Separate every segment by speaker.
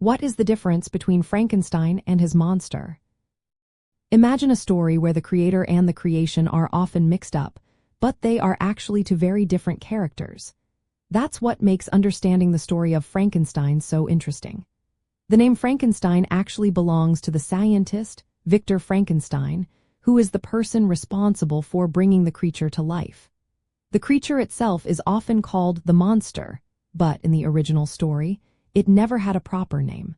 Speaker 1: What is the difference between Frankenstein and his monster? Imagine a story where the creator and the creation are often mixed up, but they are actually two very different characters. That's what makes understanding the story of Frankenstein so interesting. The name Frankenstein actually belongs to the scientist, Victor Frankenstein, who is the person responsible for bringing the creature to life. The creature itself is often called the monster, but in the original story, it never had a proper name.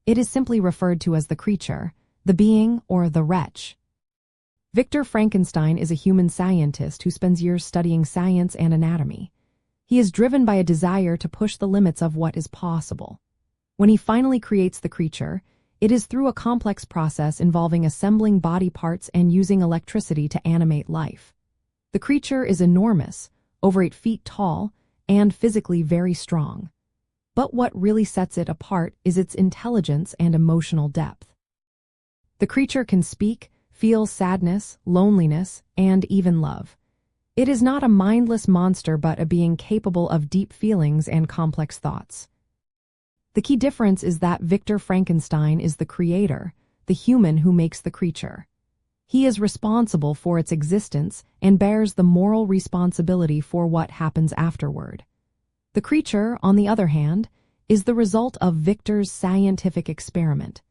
Speaker 1: It is simply referred to as the creature, the being, or the wretch. Victor Frankenstein is a human scientist who spends years studying science and anatomy. He is driven by a desire to push the limits of what is possible. When he finally creates the creature, it is through a complex process involving assembling body parts and using electricity to animate life. The creature is enormous, over 8 feet tall, and physically very strong. But what really sets it apart is its intelligence and emotional depth. The creature can speak, feel sadness, loneliness, and even love. It is not a mindless monster but a being capable of deep feelings and complex thoughts. The key difference is that Victor Frankenstein is the creator, the human who makes the creature. He is responsible for its existence and bears the moral responsibility for what happens afterward. The creature, on the other hand, is the result of Victor's scientific experiment.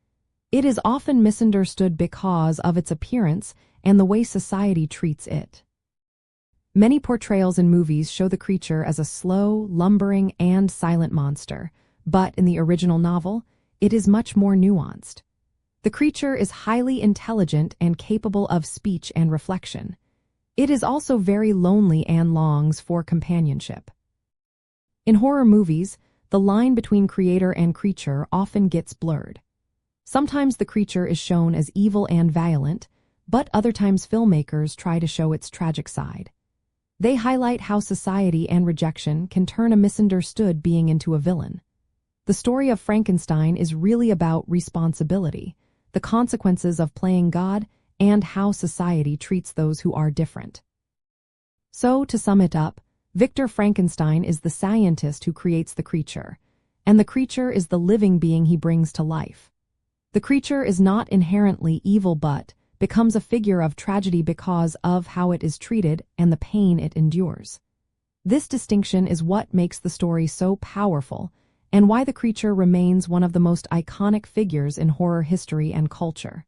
Speaker 1: It is often misunderstood because of its appearance and the way society treats it. Many portrayals in movies show the creature as a slow, lumbering, and silent monster, but in the original novel, it is much more nuanced. The creature is highly intelligent and capable of speech and reflection. It is also very lonely and longs for companionship. In horror movies, the line between creator and creature often gets blurred. Sometimes the creature is shown as evil and violent, but other times filmmakers try to show its tragic side. They highlight how society and rejection can turn a misunderstood being into a villain. The story of Frankenstein is really about responsibility, the consequences of playing God, and how society treats those who are different. So, to sum it up, Victor Frankenstein is the scientist who creates the creature, and the creature is the living being he brings to life. The creature is not inherently evil but becomes a figure of tragedy because of how it is treated and the pain it endures. This distinction is what makes the story so powerful and why the creature remains one of the most iconic figures in horror history and culture.